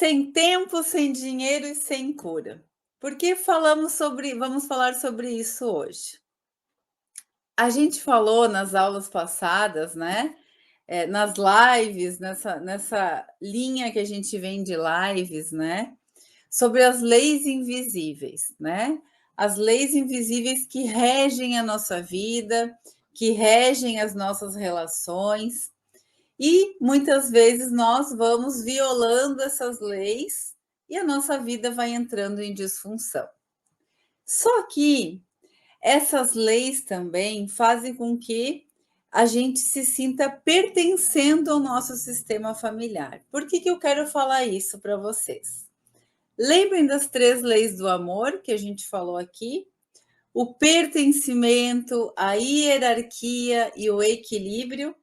Sem tempo, sem dinheiro e sem cura. Por que vamos falar sobre isso hoje. A gente falou nas aulas passadas, né, nas lives, nessa linha que a gente vem de lives, né, sobre as leis invisíveis, né, as leis invisíveis que regem a nossa vida, que regem as nossas relações. E muitas vezes nós vamos violando essas leis e a nossa vida vai entrando em disfunção. Só que essas leis também fazem com que a gente se sinta pertencendo ao nosso sistema familiar. Por que eu quero falar isso para vocês? Lembrem das 3 leis do amor que a gente falou aqui? O pertencimento, a hierarquia e o equilíbrio.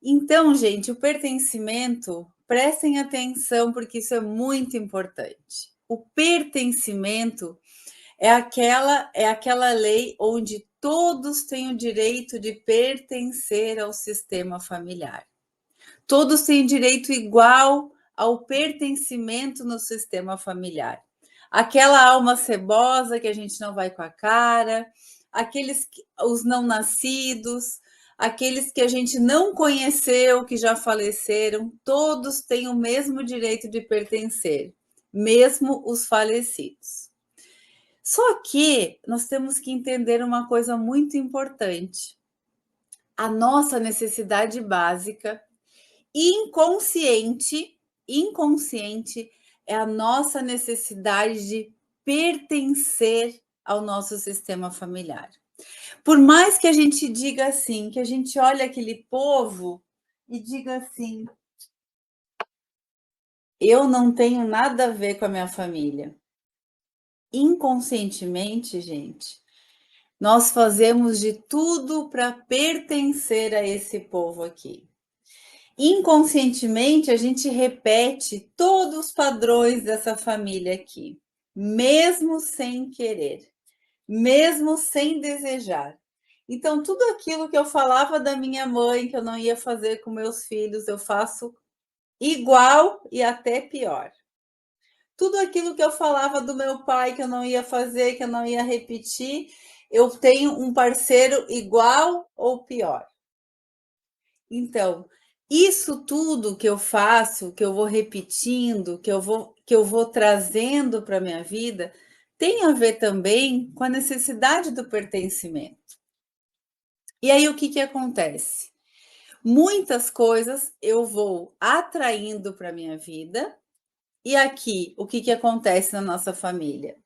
Então, gente, o pertencimento, prestem atenção, porque isso é muito importante. O pertencimento é aquela lei onde todos têm o direito de pertencer ao sistema familiar. Todos têm direito igual ao pertencimento no sistema familiar. Aquela alma cebosa que a gente não vai com a cara, os não nascidos, aqueles que a gente não conheceu, que já faleceram, todos têm o mesmo direito de pertencer, mesmo os falecidos. Só que nós temos que entender uma coisa muito importante. A nossa necessidade básica, inconsciente, é a nossa necessidade de pertencer ao nosso sistema familiar. Por mais que a gente diga assim, que a gente olhe aquele povo e diga assim: eu não tenho nada a ver com a minha família. Inconscientemente, gente, nós fazemos de tudo para pertencer a esse povo aqui. Inconscientemente, a gente repete todos os padrões dessa família aqui, mesmo sem querer, mesmo sem desejar. Então, tudo aquilo que eu falava da minha mãe, que eu não ia fazer com meus filhos, eu faço igual e até pior. Tudo aquilo que eu falava do meu pai, que eu não ia fazer, que eu não ia repetir, eu tenho um parceiro igual ou pior. Então, isso tudo que eu faço, que eu vou repetindo, que eu vou trazendo para a minha vida, tem a ver também com a necessidade do pertencimento. E aí o que acontece? Muitas coisas eu vou atraindo para a minha vida, e aqui o que acontece na nossa família?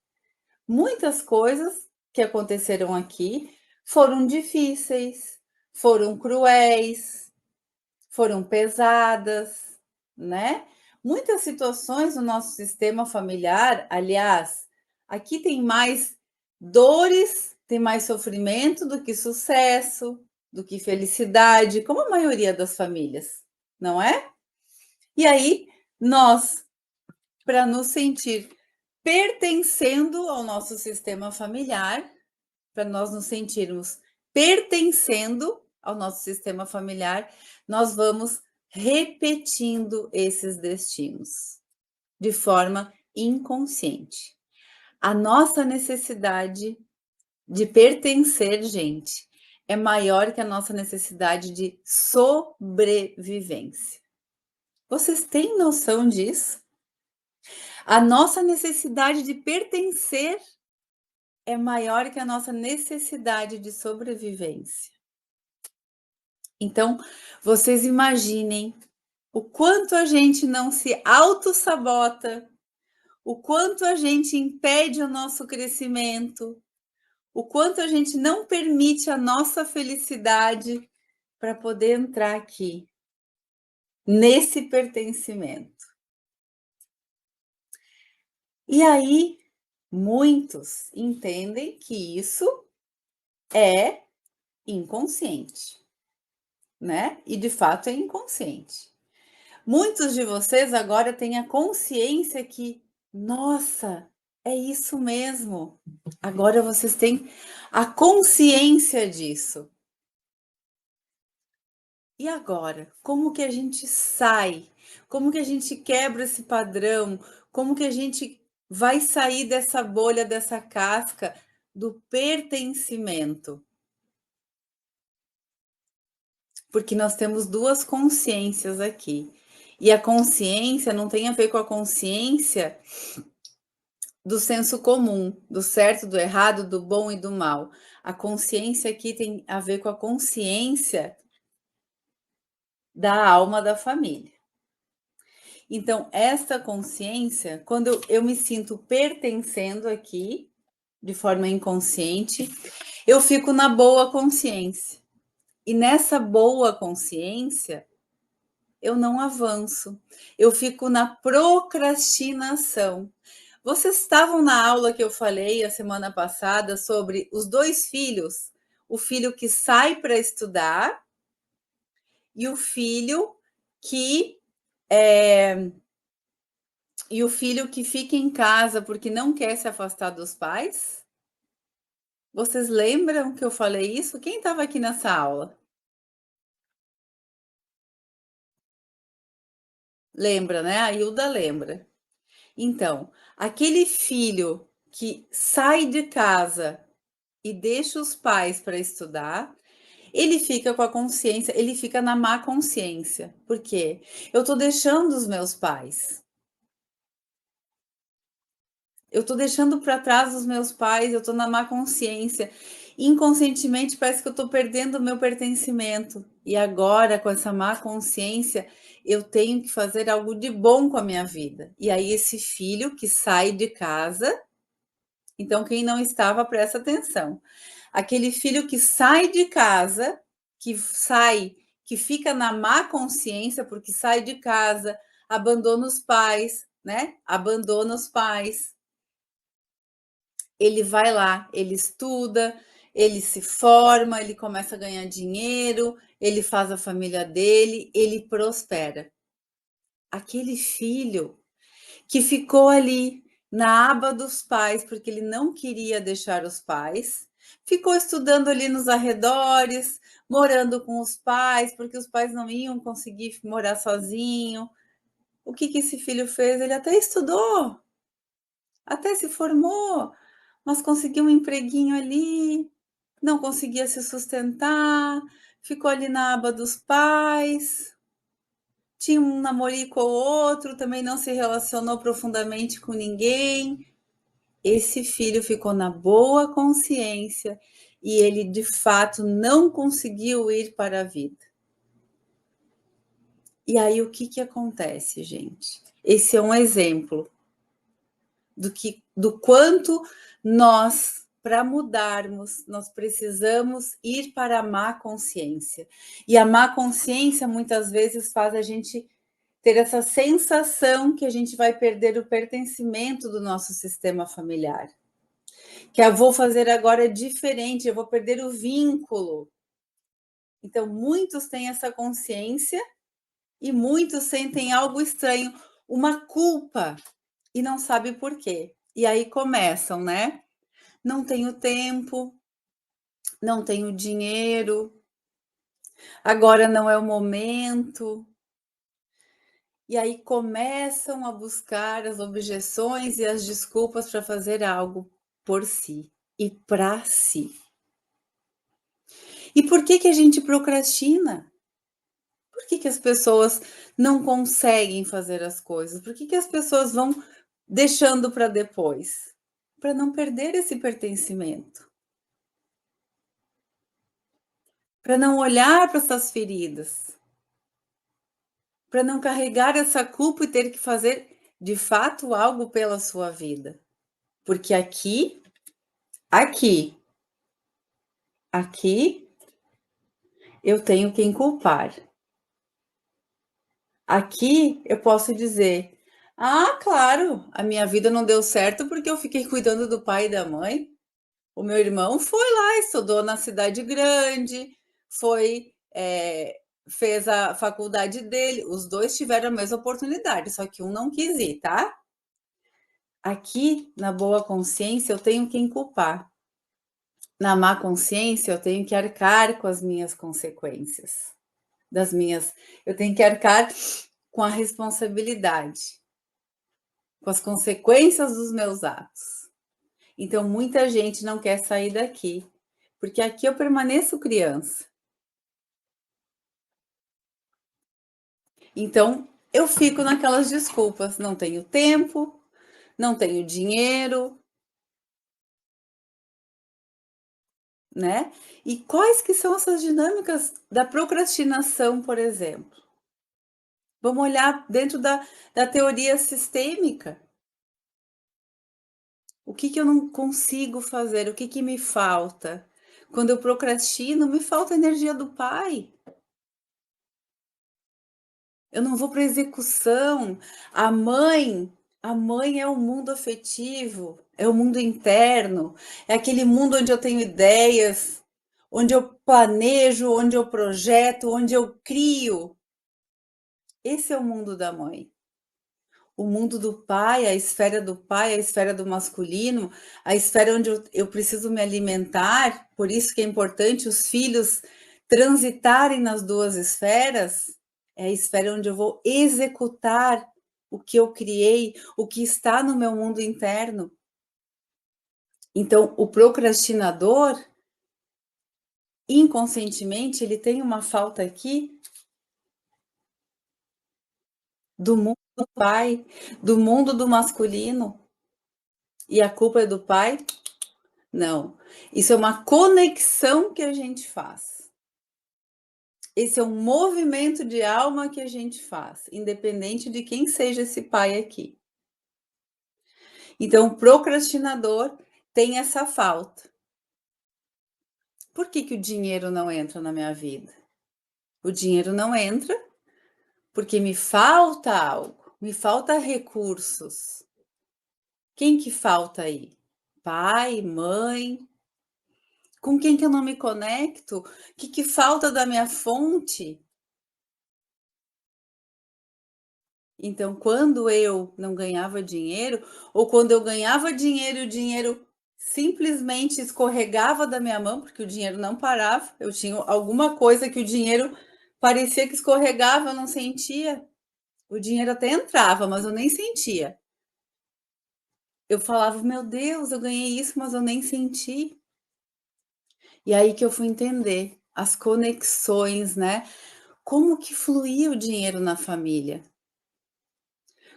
Muitas coisas que aconteceram aqui foram difíceis, foram cruéis, foram pesadas, né? Muitas situações no nosso sistema familiar, aliás, aqui tem mais dores, tem mais sofrimento do que sucesso, do que felicidade, como a maioria das famílias, não é? E aí, nós, para nos sentir pertencendo ao nosso sistema familiar, para nós nos sentirmos pertencendo ao nosso sistema familiar, nós vamos repetindo esses destinos de forma inconsciente. A nossa necessidade de pertencer, gente, é maior que a nossa necessidade de sobrevivência. Vocês têm noção disso? A nossa necessidade de pertencer é maior que a nossa necessidade de sobrevivência. Então, vocês imaginem o quanto a gente não se autossabota, o quanto a gente impede o nosso crescimento, o quanto a gente não permite a nossa felicidade para poder entrar aqui, nesse pertencimento. E aí, muitos entendem que isso é inconsciente, né? E de fato é inconsciente. Muitos de vocês agora têm a consciência que, nossa, é isso mesmo. Agora vocês têm a consciência disso. E agora, como que a gente sai Como que a gente quebra esse padrão? Como que a gente vai sair dessa bolha, dessa casca do pertencimento? Porque nós temos duas consciências aqui. E a consciência não tem a ver com a consciência do senso comum, do certo, do errado, do bom e do mal. A consciência aqui tem a ver com a consciência da alma da família. Então, esta consciência, quando eu me sinto pertencendo aqui, de forma inconsciente, eu fico na boa consciência. E nessa boa consciência, eu não avanço, eu fico na procrastinação. Vocês estavam na aula que eu falei a semana passada sobre os dois filhos, o filho que sai para estudar e o filho que fica em casa porque não quer se afastar dos pais? Vocês lembram que eu falei isso? Quem estava aqui nessa aula? Lembra, né? A Hilda lembra. Então, aquele filho que sai de casa e deixa os pais para estudar, ele fica com a consciência, ele fica na má consciência. Por quê? Eu estou deixando os meus pais. Eu estou deixando para trás os meus pais, eu estou na má consciência. Inconscientemente parece que eu estou perdendo o meu pertencimento. E agora, com essa má consciência, eu tenho que fazer algo de bom com a minha vida. E aí, esse filho que sai de casa, então, quem não estava, presta atenção. Aquele filho que sai de casa, que fica na má consciência, porque sai de casa, abandona os pais, né? Abandona os pais. Ele vai lá, ele estuda, ele se forma, ele começa a ganhar dinheiro, ele faz a família dele, ele prospera. Aquele filho que ficou ali na aba dos pais, porque ele não queria deixar os pais, ficou estudando ali nos arredores, morando com os pais, porque os pais não iam conseguir morar sozinho. O que esse filho fez? Ele até estudou, até se formou, mas conseguiu um empreguinho ali, não conseguia se sustentar, ficou ali na aba dos pais, tinha um namorico ou outro, também não se relacionou profundamente com ninguém. Esse filho ficou na boa consciência e ele de fato não conseguiu ir para a vida. E aí o que acontece, gente? Esse é um exemplo do quanto nós, para mudarmos, nós precisamos ir para a má consciência. E a má consciência muitas vezes faz a gente ter essa sensação que a gente vai perder o pertencimento do nosso sistema familiar. Que eu vou fazer agora diferente, eu vou perder o vínculo. Então, muitos têm essa consciência e muitos sentem algo estranho, uma culpa, e não sabe por quê. E aí começam, né? Não tenho tempo, não tenho dinheiro, agora não é o momento. E aí começam a buscar as objeções e as desculpas para fazer algo por si e para si. E por que a gente procrastina? Por que as pessoas não conseguem fazer as coisas? Por que as pessoas vão deixando para depois? Para não perder esse pertencimento. Para não olhar para essas feridas. Para não carregar essa culpa e ter que fazer de fato algo pela sua vida. Porque aqui, eu tenho quem culpar. Aqui eu posso dizer: ah, claro, a minha vida não deu certo porque eu fiquei cuidando do pai e da mãe. O meu irmão foi lá, estudou na cidade grande, fez a faculdade dele. Os dois tiveram a mesma oportunidade, só que um não quis ir, tá? Aqui, na boa consciência, eu tenho quem culpar. Na má consciência, eu tenho que arcar com as minhas consequências. Eu tenho que arcar com a responsabilidade, com as consequências dos meus atos. Então, muita gente não quer sair daqui, porque aqui eu permaneço criança. Então, eu fico naquelas desculpas, não tenho tempo, não tenho dinheiro, né? E quais que são essas dinâmicas da procrastinação, por exemplo? Vamos olhar dentro da teoria sistêmica. O que eu não consigo fazer? O que me falta? Quando eu procrastino, me falta a energia do pai. Eu não vou para execução. A mãe é o mundo afetivo, é o mundo interno, é aquele mundo onde eu tenho ideias, onde eu planejo, onde eu projeto, onde eu crio. Esse é o mundo da mãe. O mundo do pai, a esfera do masculino, a esfera onde eu preciso me alimentar, por isso que é importante os filhos transitarem nas duas esferas, é a esfera onde eu vou executar o que eu criei, o que está no meu mundo interno. Então, o procrastinador, inconscientemente, ele tem uma falta aqui do mundo do pai, do mundo do masculino, e a culpa é do pai? Não. Isso é uma conexão que a gente faz. Esse é um movimento de alma que a gente faz, independente de quem seja esse pai aqui. Então, o procrastinador tem essa falta. Por que o dinheiro não entra na minha vida? O dinheiro não entra porque me falta algo, me falta recursos. Quem que falta aí? Pai, mãe? Com quem que eu não me conecto? O que falta da minha fonte? Então, quando eu não ganhava dinheiro, ou quando eu ganhava dinheiro e o dinheiro simplesmente escorregava da minha mão, porque o dinheiro não parava, eu tinha alguma coisa que o dinheiro parecia que escorregava, eu não sentia. O dinheiro até entrava, mas eu nem sentia. Eu falava, meu Deus, eu ganhei isso, mas eu nem senti. E aí que eu fui entender as conexões, né? Como que fluía o dinheiro na família?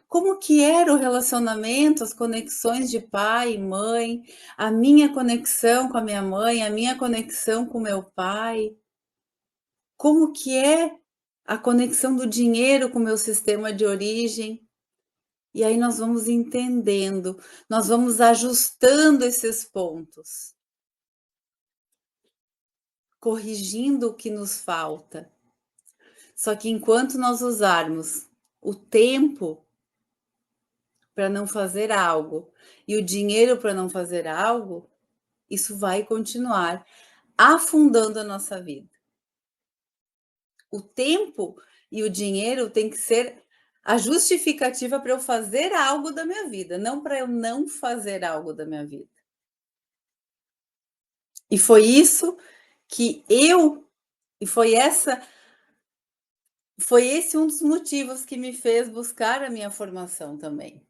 Como que era o relacionamento, as conexões de pai e mãe, a minha conexão com a minha mãe, a minha conexão com meu pai? Como que é a conexão do dinheiro com o meu sistema de origem? E aí nós vamos entendendo, nós vamos ajustando esses pontos, corrigindo o que nos falta. Só que enquanto nós usarmos o tempo para não fazer algo e o dinheiro para não fazer algo, isso vai continuar afundando a nossa vida. O tempo e o dinheiro tem que ser a justificativa para eu fazer algo da minha vida, não para eu não fazer algo da minha vida. E foi isso que foi esse um dos motivos que me fez buscar a minha formação também.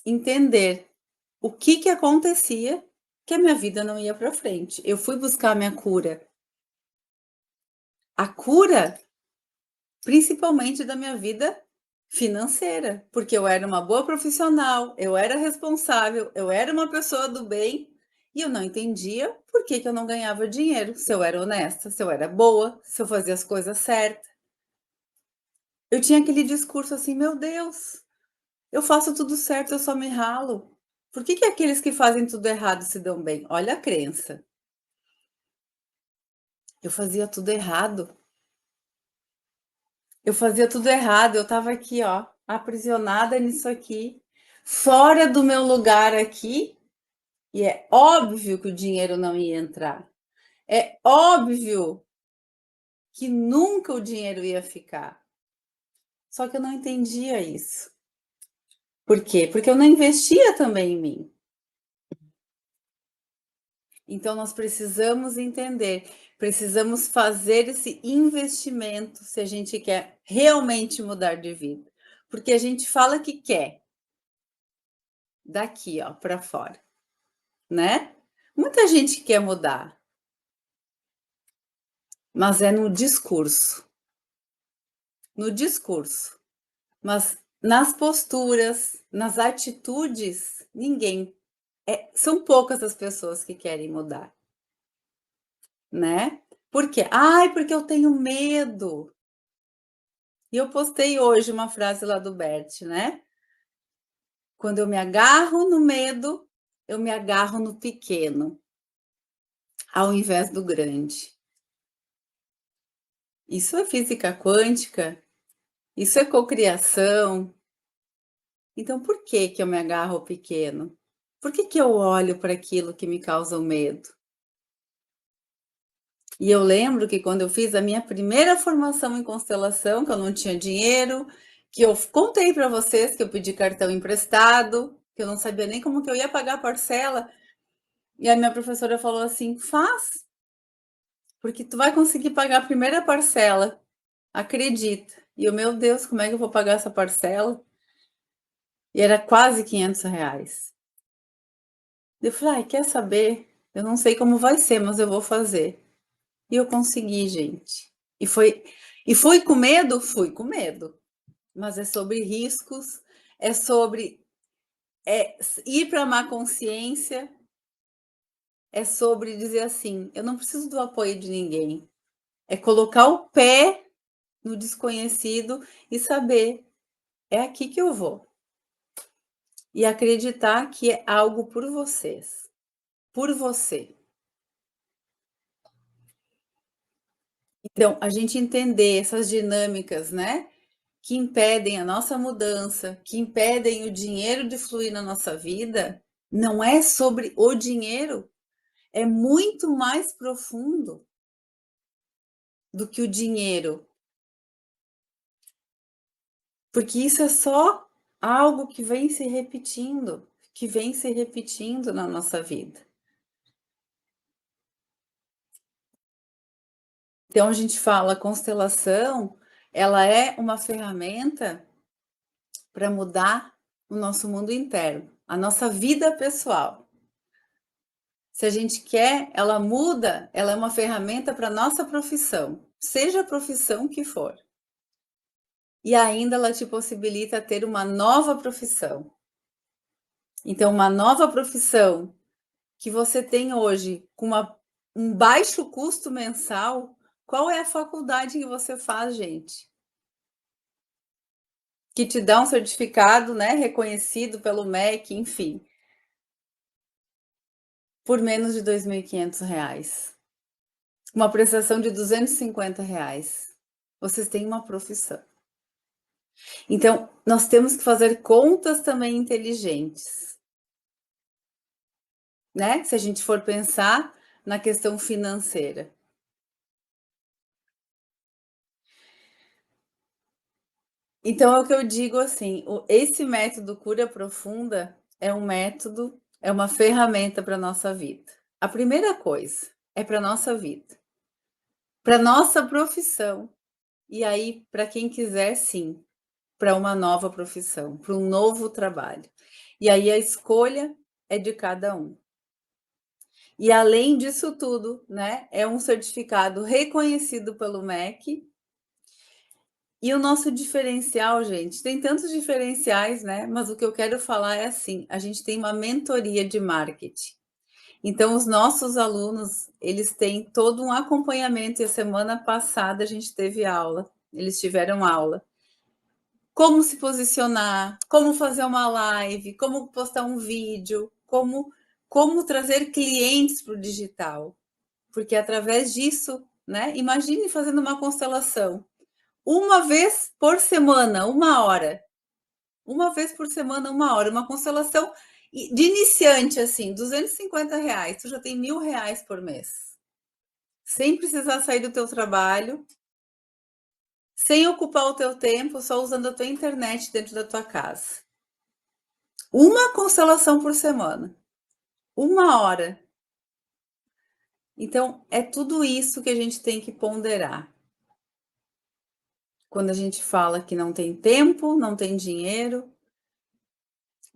Entender o que acontecia que a minha vida não ia para frente. Eu fui buscar a minha cura. A cura, principalmente da minha vida financeira, porque eu era uma boa profissional, eu era responsável, eu era uma pessoa do bem e eu não entendia por que eu não ganhava dinheiro, se eu era honesta, se eu era boa, se eu fazia as coisas certas. Eu tinha aquele discurso assim: meu Deus, eu faço tudo certo, eu só me ralo. Por que aqueles que fazem tudo errado se dão bem? Olha a crença. Eu fazia tudo errado. Eu fazia tudo errado, eu estava aqui, ó, aprisionada nisso aqui, fora do meu lugar aqui, e é óbvio que o dinheiro não ia entrar. É óbvio que nunca o dinheiro ia ficar. Só que eu não entendia isso. Por quê? Porque eu não investia também em mim. Então nós precisamos entender, precisamos fazer esse investimento se a gente quer realmente mudar de vida? Porque a gente fala que quer, daqui, ó, para fora, né? Muita gente quer mudar, mas é no discurso. Mas nas posturas, nas atitudes, ninguém. São poucas as pessoas que querem mudar, né? Por quê? Ai, porque eu tenho medo. E eu postei hoje uma frase lá do Bert, né? Quando eu me agarro no medo, eu me agarro no pequeno, ao invés do grande. Isso é física quântica, isso é cocriação. Então, por que que eu me agarro ao pequeno? Por que que eu olho para aquilo que me causa o medo? E eu lembro que quando eu fiz a minha primeira formação em constelação, que eu não tinha dinheiro, que eu contei para vocês que eu pedi cartão emprestado, que eu não sabia nem como que eu ia pagar a parcela, e a minha professora falou assim: "Faz, porque tu vai conseguir pagar a primeira parcela, acredita". E eu, meu Deus, como é que eu vou pagar essa parcela? E era quase R$ 500. Eu falei: "Ai, quer saber? Eu não sei como vai ser, mas eu vou fazer". E eu consegui, gente. E foi e fui com medo? Fui com medo, mas é sobre riscos, é sobre, ir para a má consciência, é sobre dizer assim: "Eu não preciso do apoio de ninguém". É colocar o pé no desconhecido e saber: "É aqui que eu vou". E acreditar que é algo por vocês, por você. Então, a gente entender essas dinâmicas, né, que impedem a nossa mudança, que impedem o dinheiro de fluir na nossa vida, não é sobre o dinheiro, é muito mais profundo do que o dinheiro, porque isso é só algo que vem se repetindo na nossa vida. Então a gente fala constelação, ela é uma ferramenta para mudar o nosso mundo interno, a nossa vida pessoal. Se a gente quer, ela muda, ela é uma ferramenta para nossa profissão, seja a profissão que for. E ainda ela te possibilita ter uma nova profissão. Então, uma nova profissão que você tem hoje com um baixo custo mensal, qual é a faculdade que você faz, gente? Que te dá um certificado, né, reconhecido pelo MEC, enfim, por menos de R$ 2.500. Uma prestação de R$ 250. Vocês têm uma profissão. Então, nós temos que fazer contas também inteligentes, né? Se a gente for pensar na questão financeira. Então, é o que eu digo assim: esse método cura profunda é um método, é uma ferramenta para a nossa vida. A primeira coisa é para a nossa vida, para nossa profissão. E aí, para quem quiser, sim, para uma nova profissão, para um novo trabalho. E aí a escolha é de cada um. E além disso tudo, né, é um certificado reconhecido pelo MEC. E o nosso diferencial, gente, tem tantos diferenciais, né? Mas o que eu quero falar é assim: a gente tem uma mentoria de marketing. Então, os nossos alunos, eles têm todo um acompanhamento. E a semana passada a gente teve aula, eles tiveram aula. Como se posicionar, como fazer uma live, como postar um vídeo, como trazer clientes para o digital. Porque através disso, né? Imagine fazendo uma constelação. Uma vez por semana, 1 hora. Uma vez por semana, 1 hora. Uma constelação de iniciante, assim, R$ 250. Tu já tem R$ 1.000 por mês. Sem precisar sair do teu trabalho, sem ocupar o teu tempo, só usando a tua internet dentro da tua casa. Uma constelação por semana. 1 hora. Então, é tudo isso que a gente tem que ponderar. quando a gente fala que não tem tempo, não tem dinheiro.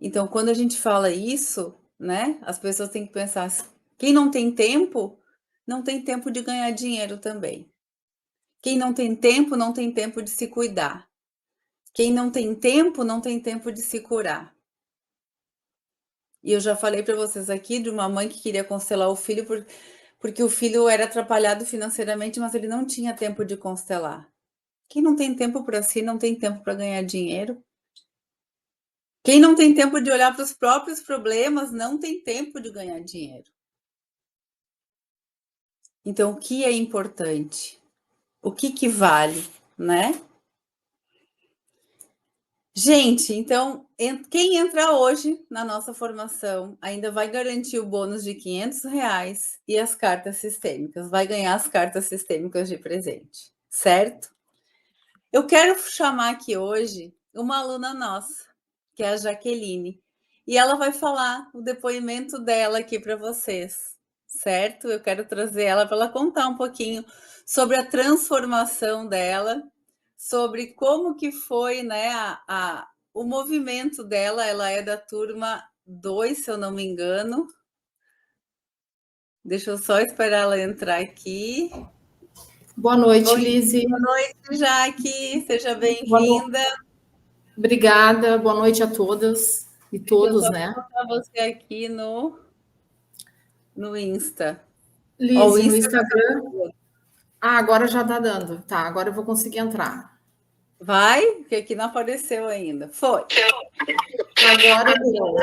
Então, quando a gente fala isso, né, as pessoas têm que pensar, quem não tem tempo de ganhar dinheiro também. Quem não tem tempo de se cuidar. Quem não tem tempo de se curar. E eu já falei para vocês aqui de uma mãe que queria constelar o filho porque o filho era atrapalhado financeiramente, mas ele não tinha tempo de constelar. Quem não tem tempo para si, não tem tempo para ganhar dinheiro. Quem não tem tempo de olhar para os próprios problemas, não tem tempo de ganhar dinheiro. Então, o que é importante? O que vale, né? Gente, então, quem entrar hoje na nossa formação ainda vai garantir o bônus de R$ 500 e as cartas sistêmicas, vai ganhar as cartas sistêmicas de presente, certo? Eu quero chamar aqui hoje uma aluna nossa, que é a Jaqueline, e ela vai falar o depoimento dela aqui para vocês, certo? Eu quero trazer ela para ela contar um pouquinho sobre a transformação dela, sobre como que foi, né, o movimento dela. Ela é da turma 2, se eu não me engano. Deixa eu só esperar ela entrar aqui. Boa noite, Lise. Boa noite, Jaque. Seja bem-vinda. Obrigada. Boa noite a todas e todos, né? Vou colocar você aqui no Insta. Lise, no Instagram. Agora já tá dando. Tá, agora eu vou conseguir entrar. Vai, porque aqui não apareceu ainda. Foi. Agora deu.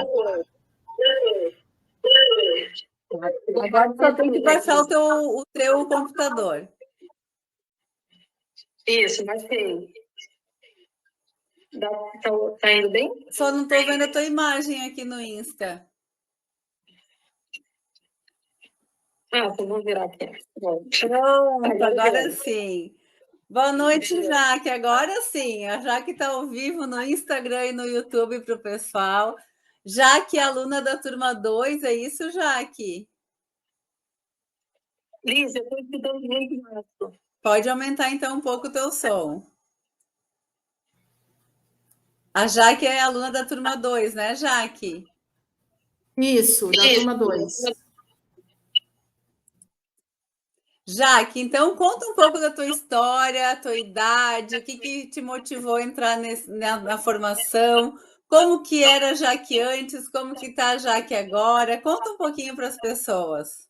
Agora só tem que baixar o teu computador. Isso, baixei. Tá indo bem? Só não estou vendo a tua imagem aqui no Insta. Então vou virar aqui. Pronto, agora sim. Boa noite, Jaque. Agora sim, a Jaque está ao vivo no Instagram e no YouTube para o pessoal. Jaque, aluna da turma 2, é isso, Jaque? Liz, eu estou escutando muito mais. Pode aumentar então um pouco o teu som. A Jaque é aluna da turma 2, né, Jaque? Isso, da turma 2. Jaque, então conta um pouco da tua história, tua idade, o que te motivou a entrar na formação, como que era a Jaque antes, como que está a Jaque agora. Conta um pouquinho para as pessoas.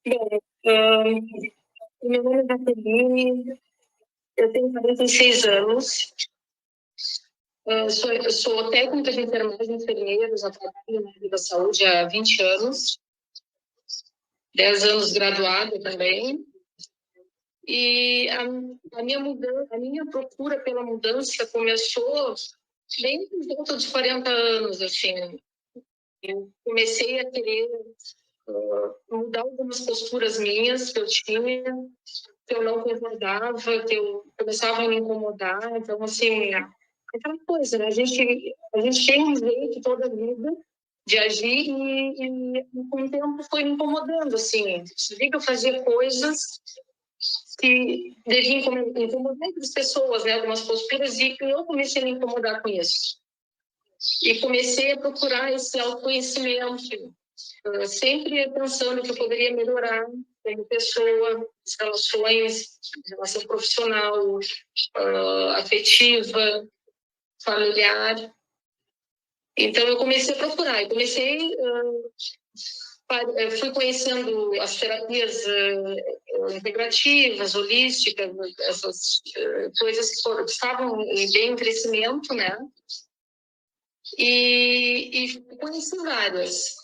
Bom, meu nome é Jaqueline, eu tenho 46 anos, eu sou técnica de enfermagem e enfermeira, já trabalho na área da saúde há 20 anos, 10 anos graduada também. E a minha procura pela mudança começou bem por volta dos 40 anos, assim. Eu comecei a querer mudar algumas posturas minhas que eu tinha, que eu não concordava, que eu começava a me incomodar. Então, assim, aquela coisa, né? A gente tem um jeito toda a vida de agir e com o tempo foi me incomodando, assim. Eu vi que eu fazia coisas que deviam incomodar outras pessoas, né? Algumas posturas, e eu comecei a me incomodar com isso. E comecei a procurar esse autoconhecimento, sempre pensando que eu poderia melhorar como pessoa, as relações, relação profissional, afetiva, familiar. Então, eu comecei a procurar, fui conhecendo as terapias integrativas, holísticas, essas coisas que estavam bem em crescimento, né? E conheci várias.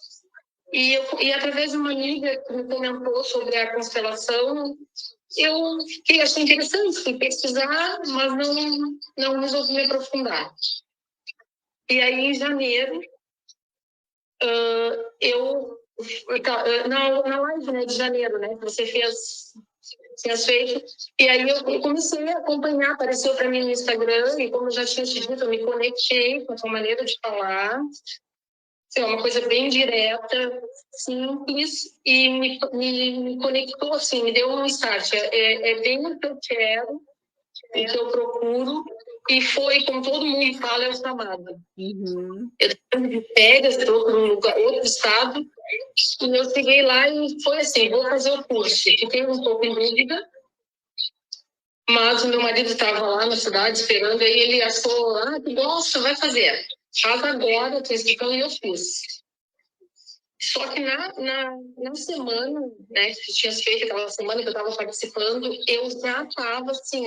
E através de uma amiga que me comentou sobre a constelação, eu achei interessante, fui pesquisar, mas não resolvi me aprofundar. E aí, em janeiro, na live, né, de janeiro, né, que você tinha feito, e aí eu comecei a acompanhar, apareceu para mim no Instagram, e como eu já tinha te dito, eu me conectei com a sua maneira de falar, assim, uma coisa bem direta, simples, e me conectou, assim, me deu um start. É bem o que eu quero, o que eu procuro, e foi, como todo mundo fala, é o chamado. Eu estava de férias, estou em outro estado, e eu cheguei lá e foi assim, vou fazer o curso. Fiquei um pouco em dúvida, mas o meu marido estava lá na cidade esperando, aí ele achou, que gosta, vai fazer. Faz agora, estou explicando, e eu fiz. Só que na semana, né, que tinha feito aquela semana que eu estava participando, eu já estava assim,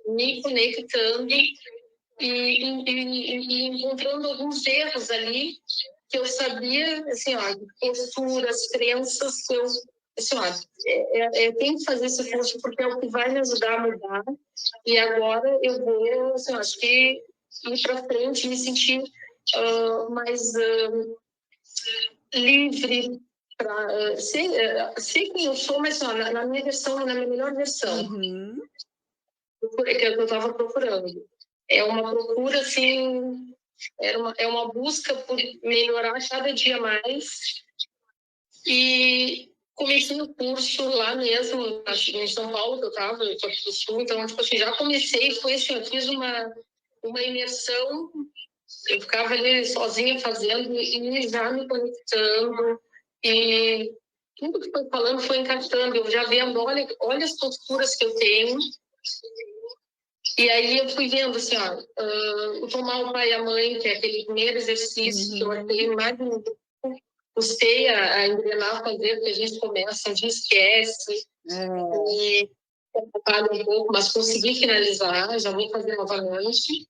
me conectando e encontrando alguns erros ali que eu sabia, assim, posturas, crenças que eu, assim, eu tenho que fazer esse curso porque é o que vai me ajudar a mudar, e agora eu vou, assim, acho que ir para frente, me sentir mais livre para ser quem eu sou, mas na minha versão, na minha melhor versão, que eu estava procurando. É uma procura, assim, é uma busca por melhorar cada dia mais. E comecei o curso lá mesmo, em São Paulo, que eu estava, eu sou aqui do Sul, então, tipo assim, já comecei, foi assim, eu fiz uma imersão, eu ficava ali sozinha fazendo e já me conectando, e tudo que foi falando foi encaixando, eu já vendo, olha as posturas que eu tenho. E aí eu fui vendo, assim, o tomar o pai e a mãe, que é aquele primeiro exercício que eu achei mais custei a engrenar, fazer, porque a gente começa, a gente esquece, e atrapalha um pouco, mas consegui finalizar, já vou fazer novamente.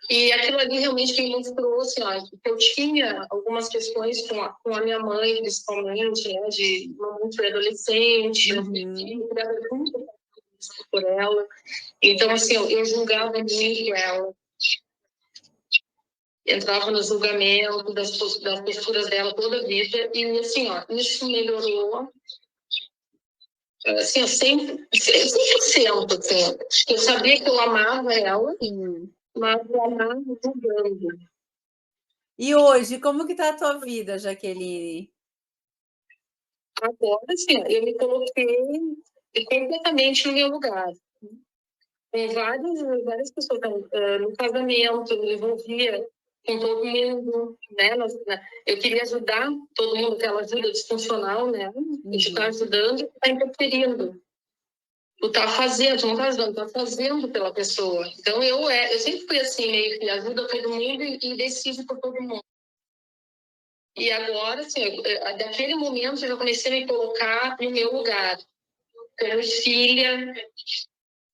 E aquilo ali realmente me mostrou, assim, que eu tinha algumas questões com a minha mãe, principalmente, né, de uma mãe adolescente, eu era muito por ela. Então, assim, eu julgava muito ela. Entrava no julgamento das posturas dela toda a vida. E, assim, isso melhorou. Assim, 100%. Assim, eu sabia que eu amava ela, mas eu amava julgando. E hoje, como que está a tua vida, Jaqueline? Agora, assim, eu me coloquei completamente no meu lugar. Com várias pessoas no casamento, eu me envolvia com todo mundo, né? Eu queria ajudar todo mundo, aquela ajuda disfuncional, né? De estar ajudando e estar interferindo. Tu tá fazendo, tu não tá ajudando, tu tá fazendo pela pessoa. Então, eu sempre fui assim, meio que ajuda todo mundo e decido por todo mundo. E agora, assim, daquele momento, eu já comecei a me colocar no meu lugar. Como filha,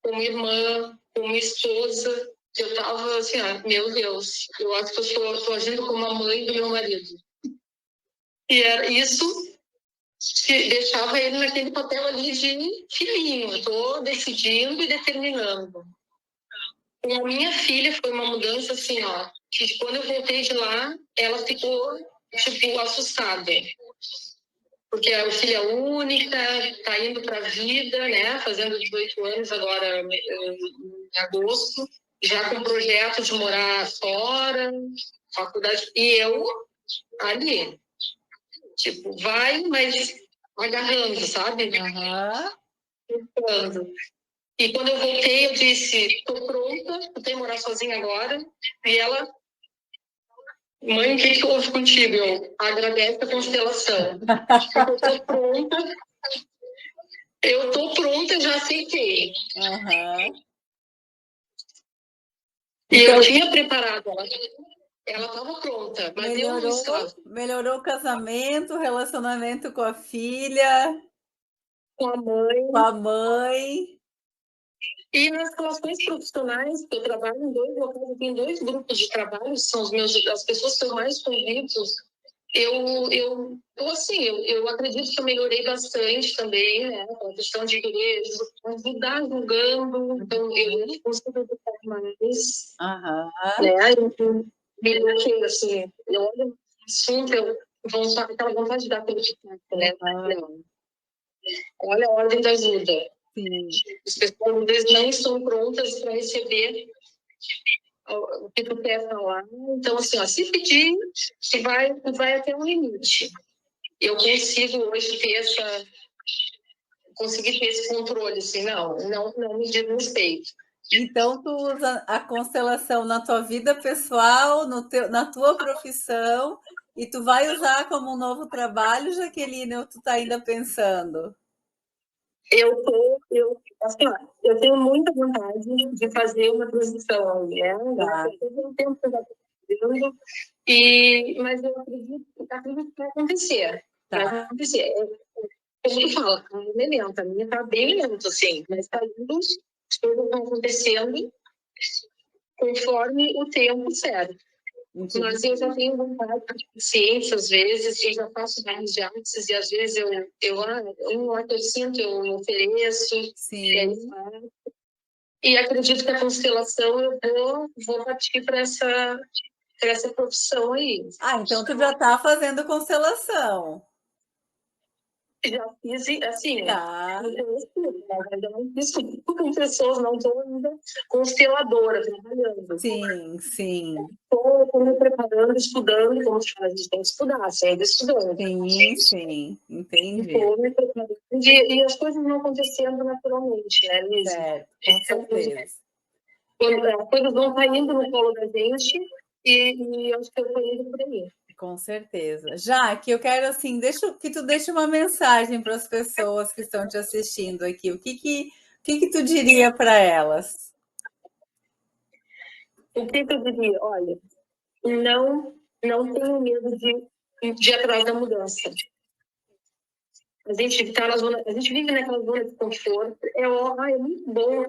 como irmã, como esposa. Eu tava assim, meu Deus, eu acho que eu tô agindo como a mãe do meu marido. E era isso que deixava ele naquele papel ali de filhinho. Eu tô decidindo e determinando. Com a minha filha foi uma mudança assim, que quando eu voltei de lá, ela ficou, tipo, assustada. Porque é filha única, tá indo para a vida, né? Fazendo 18 anos agora em agosto, já com projeto de morar fora, faculdade. E eu ali, tipo, vai, mas agarrando, sabe? Tentando. E quando eu voltei, eu disse, tô pronta, eu tenho que morar sozinha agora. E ela, mãe, o que houve contigo? Eu agradece a constelação. Eu tô pronta. Eu tô pronta, já aceitei. E então, eu tinha preparado ela estava pronta, mas eu não estava. Melhorou o casamento, o relacionamento com a filha, com a mãe. Com a mãe. E nas relações profissionais, que eu trabalho em dois locais, eu tenho 2 grupos de trabalho, são as pessoas que eu mais convivo. Eu acredito que eu melhorei bastante também, né? A questão de querer ajudar julgando, então eu consigo educar mais. Né? Eu me bloqueio, assim, eu olho assunto, aquela vontade de dar pelo tipo, né? Olha a ordem da ajuda. Sim. As pessoas, às vezes, não estão prontas para receber o que tu quer falar. Então, assim, se pedir, vai até um limite. Eu consigo hoje conseguir ter esse controle, assim, não me diz respeito. Então, tu usa a constelação na tua vida pessoal, na tua profissão, e tu vai usar como um novo trabalho, Jaqueline, ou tu tá ainda pensando? Assim, ó, eu tenho muita vontade de fazer uma transição, né? Tá. Eu tenho tempo que eu já estou fazendo, mas eu acredito que vai acontecer. Tá. Vai acontecer. A gente fala, a minha é lenta, a minha está bem lenta, assim, mas está indo, as coisas estão acontecendo conforme o tempo certo. Entendi. Mas eu já tenho vontade de ciência, às vezes, eu já faço vários de artes, e às vezes eu sinto, eu ofereço. Sim. E acredito que a constelação eu vou partir para essa profissão aí. Ah, então tu já tá fazendo constelação. Já fiz, assim, Tá. mas ainda não fiz com pessoas, não estou ainda consteladora, trabalhando. Sim, sim. Estou me preparando, estudando, como se faz, a gente tem que estudar, ainda estudando. Sim, entendi. Estou me preparando. E as coisas não acontecendo naturalmente, né, Liz? Certo, com certeza. As coisas vão caindo no colo da gente e acho que eu estou indo por aí. Com certeza. Jaque, eu quero assim, que tu deixe uma mensagem para as pessoas que estão te assistindo aqui. O que tu diria para elas? O que eu diria? Olha, não tenho medo de ir atrás da mudança. A gente tá na zona, a gente vive naquela zona de conforto. É muito bom.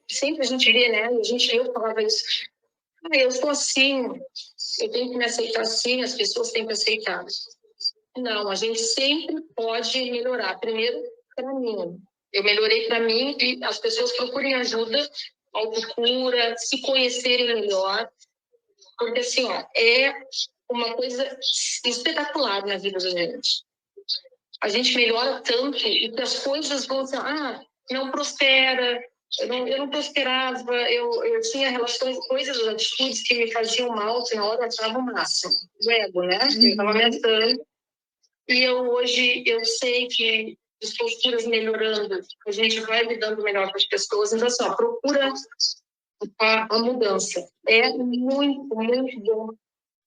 Sempre a gente vê, né? Eu falava isso. Eu sou assim, eu tenho que me aceitar assim, as pessoas têm que aceitar. Não, a gente sempre pode melhorar. Primeiro, para mim. Eu melhorei para mim e as pessoas procurem ajuda, autocura, se conhecerem melhor. Porque, assim, ó, é uma coisa espetacular na vida da gente. A gente melhora tanto e que as coisas vão assim, não prospera, eu não prosperava, eu tinha relações, coisas, atitudes que me faziam mal, que na hora eu achava o máximo. O ego, né? Eu estava aumentando. E hoje eu sei que as posturas melhorando, a gente vai lidando melhor com as pessoas. Então, assim, procura a mudança. É muito, muito bom.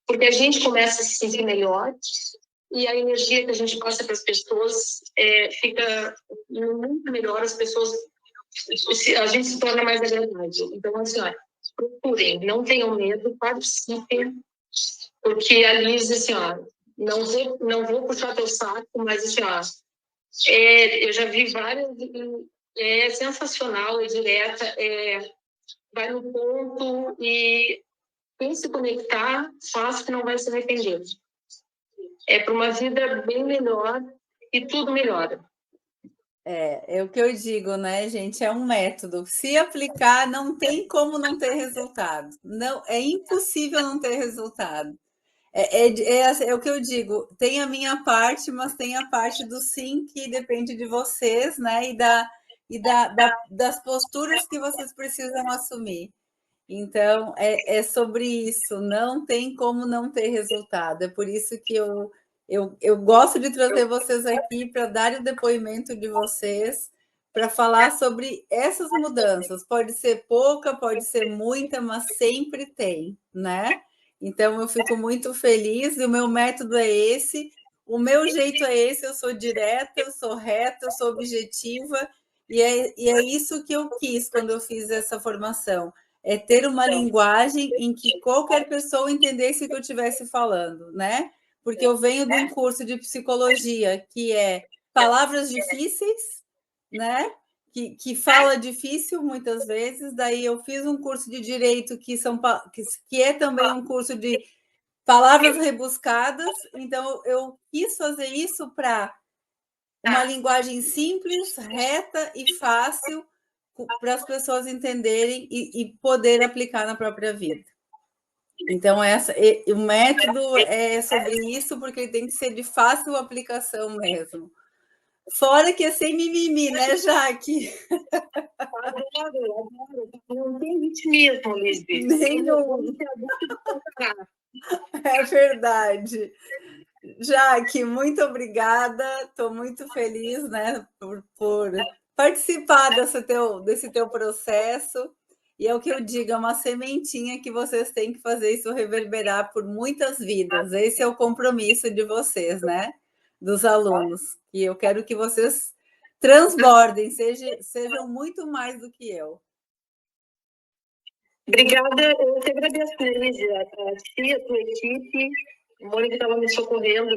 Porque a gente começa a se sentir melhor e a energia que a gente passa para as pessoas fica muito melhor. As pessoas, a gente se torna mais agradável. Então, assim, procurem, não tenham medo, participem. Porque a Liz, assim, não vou puxar teu saco, mas, assim, eu já vi várias, é sensacional, é direta, vai no ponto e quem se conectar, faz que não vai se arrepender. É para uma vida bem melhor e tudo melhora. É o que eu digo, né, gente? É um método. Se aplicar, não tem como não ter resultado. Não, é impossível não ter resultado. É o que eu digo, tem a minha parte, mas tem a parte do sim que depende de vocês, né? Das posturas que vocês precisam assumir. Então, é sobre isso, não tem como não ter resultado. É por isso que eu gosto de trazer vocês aqui para dar o depoimento de vocês, para falar sobre essas mudanças. Pode ser pouca, pode ser muita, mas sempre tem, né? Então, eu fico muito feliz, e o meu método é esse, o meu jeito é esse, eu sou direta, eu sou reta, eu sou objetiva, e é isso que eu quis quando eu fiz essa formação. É ter uma linguagem em que qualquer pessoa entendesse o que eu estivesse falando, né? Porque eu venho de um curso de psicologia que é palavras difíceis, né? Que fala difícil muitas vezes. Daí eu fiz um curso de direito que é também um curso de palavras rebuscadas. Então eu quis fazer isso para uma linguagem simples, reta e fácil para as pessoas entenderem e poder aplicar na própria vida. Então, o método é sobre isso, porque ele tem que ser de fácil aplicação mesmo. Fora que é sem mimimi, né, Jaque? Adoro. Não tem vitimismo, Lisbeth. Nenhum. É verdade. Jaque, muito obrigada. Estou muito feliz, né, por participar desse teu processo. E é o que eu digo, é uma sementinha que vocês têm que fazer isso reverberar por muitas vidas. Esse é o compromisso de vocês, né? Dos alunos. E eu quero que vocês transbordem, sejam muito mais do que eu. Obrigada, eu te agradeço, Lígia, a ti, a tua equipe, o Mônica estava me socorrendo.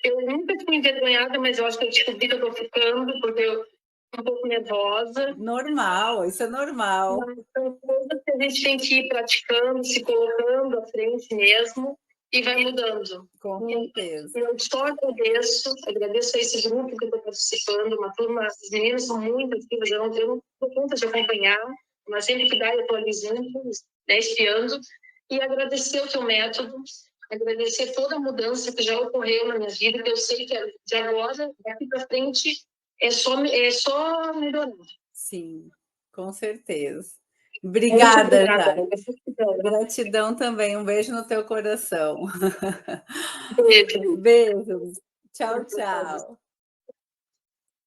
Eu nunca fui envergonhada, mas eu acho que eu descobri que eu estou ficando, porque eu estou um pouco nervosa. Normal, isso é normal. Mas são coisas que a gente tem que ir praticando, se colocando à frente mesmo, e vai mudando. Com certeza. Eu só agradeço a esse grupo que eu estou participando, uma turma, as meninas são muito ativas, eu não dou conta de acompanhar, mas sempre que dá eu estou ali junto, né, espiando, e agradecer o teu método, agradecer toda a mudança que já ocorreu na minha vida, que eu sei que de agora, daqui para frente, é só melhorar. Sim, com certeza. Obrigada, Jade. Gratidão também. Um beijo no teu coração. Beijo. Beijos. Tchau, tchau.